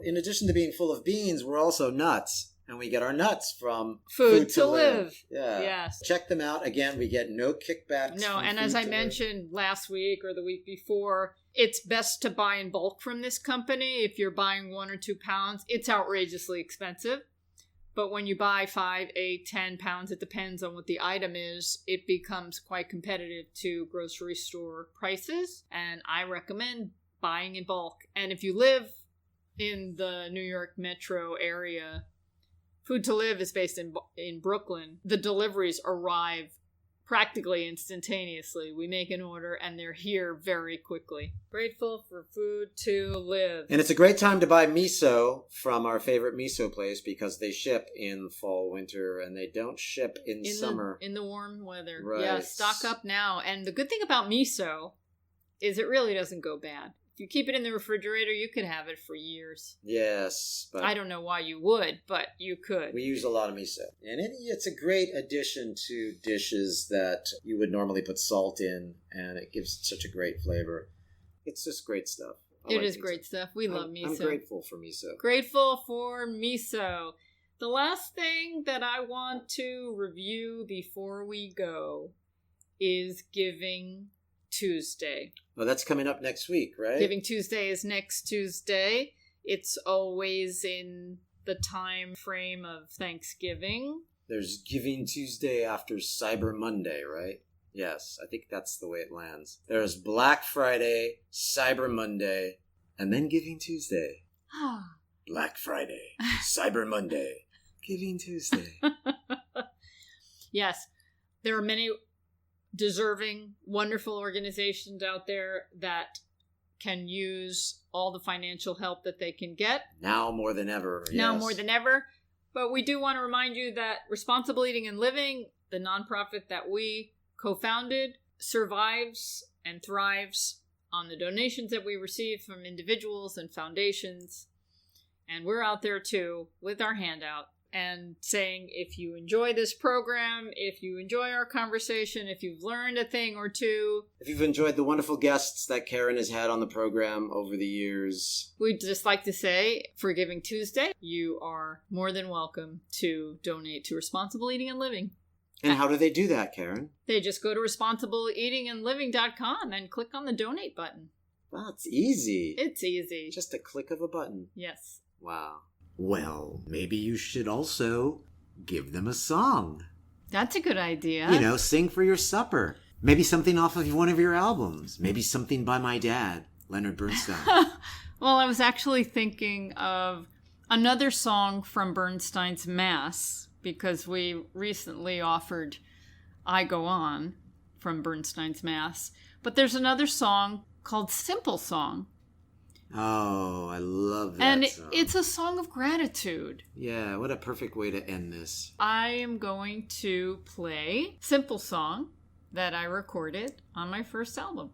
in addition to being full of beans, we're also nuts. And we get our nuts from Food to Live. Yeah. Yes. Check them out. Again, we get no kickbacks. No, and as I mentioned last week or the week before, it's best to buy in bulk from this company. If you're buying 1 or 2 pounds, it's outrageously expensive. But when you buy 5, 8, 10 pounds, it depends on what the item is, it becomes quite competitive to grocery store prices. And I recommend buying in bulk. And if you live in the New York metro area, Food to Live is based in Brooklyn. The deliveries arrive practically instantaneously. We make an order and they're here very quickly. Grateful for Food to Live. And it's a great time to buy miso from our favorite miso place because they ship in fall, winter, and they don't ship in summer. In the warm weather. Right. Yeah, stock up now. And the good thing about miso is it really doesn't go bad. If you keep it in the refrigerator, you could have it for years. Yes. But I don't know why you would, but you could. We use a lot of miso. And it's a great addition to dishes that you would normally put salt in, and it gives such a great flavor. It's just great stuff. It is great stuff. We love miso. I'm grateful for miso. Grateful for miso. The last thing that I want to review before we go is Giving Tuesday. Well, that's coming up next week, right? Giving Tuesday is next Tuesday. It's always in the time frame of Thanksgiving. There's Giving Tuesday after Cyber Monday, right? Yes, I think that's the way it lands. There's Black Friday, Cyber Monday, and then Giving Tuesday. Black Friday, Cyber Monday, Giving Tuesday. Yes, there are many deserving, wonderful organizations out there that can use all the financial help that they can get. Now more than ever. Now yes. more than ever. But we do want to remind you that Responsible Eating and Living, the nonprofit that we co-founded, survives and thrives on the donations that we receive from individuals and foundations. And we're out there too with our hand out and saying, if you enjoy this program, if you enjoy our conversation, if you've learned a thing or two, if you've enjoyed the wonderful guests that Karen has had on the program over the years, we'd just like to say, for Giving Tuesday, you are more than welcome to donate to Responsible Eating and Living. And how do they do that, Karen? They just go to responsibleeatingandliving.com and click on the donate button. Wow, it's easy. It's easy. Just a click of a button. Yes. Wow. Well, maybe you should also give them a song. That's a good idea. Sing for your supper. Maybe something off of one of your albums. Maybe something by my dad, Leonard Bernstein. Well, I was actually thinking of another song from Bernstein's Mass, because we recently offered I Go On from Bernstein's Mass. But there's another song called Simple Song. Oh, I love that And song. it's a song of gratitude. Yeah, what a perfect way to end this. I am going to play Simple Song that I recorded on my first album.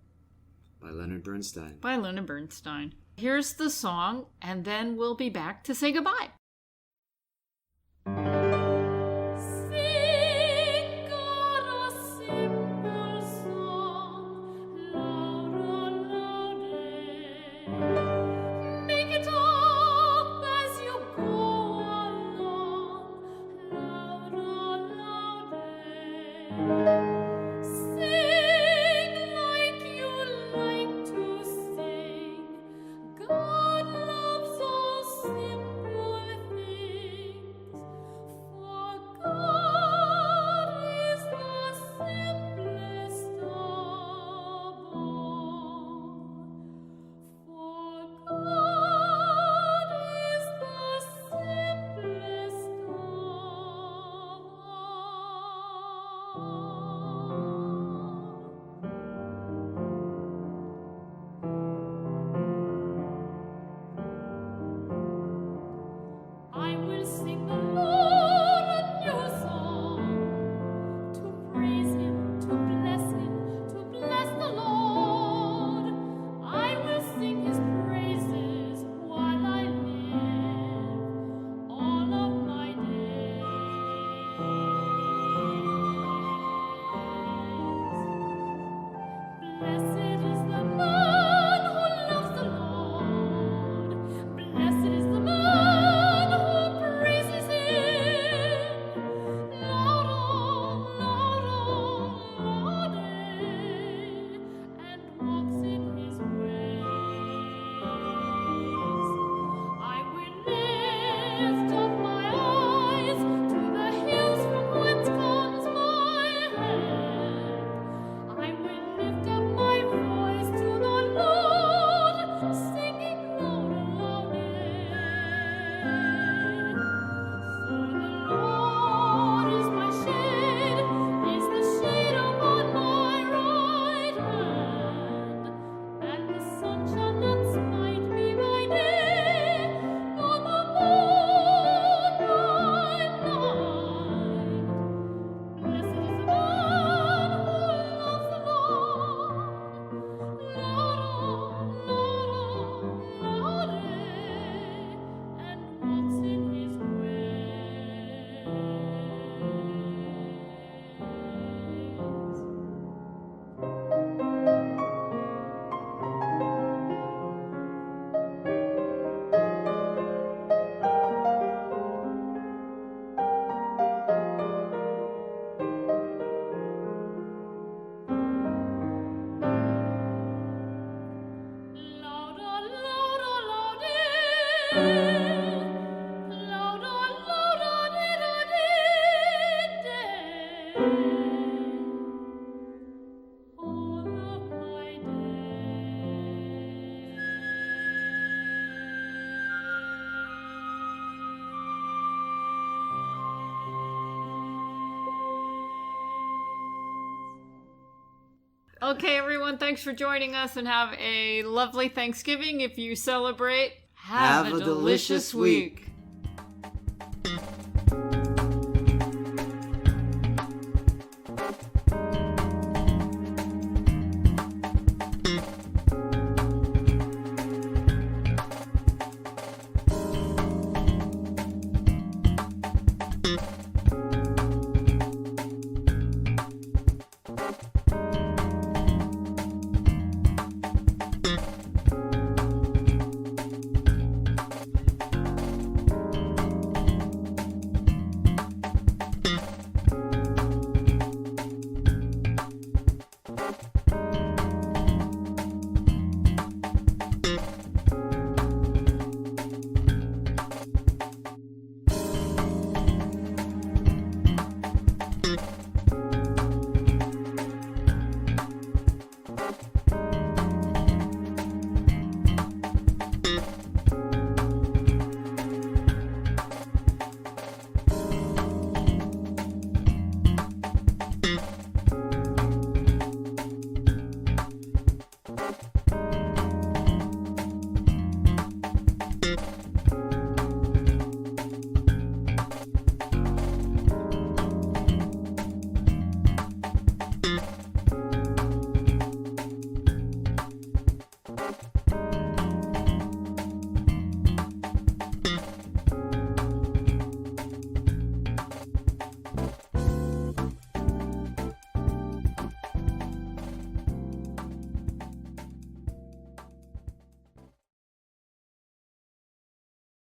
By Leonard Bernstein. By Leonard Bernstein. Here's the song, and then we'll be back to say goodbye. Okay, everyone, thanks for joining us, and have a lovely Thanksgiving if you celebrate. Have a delicious week.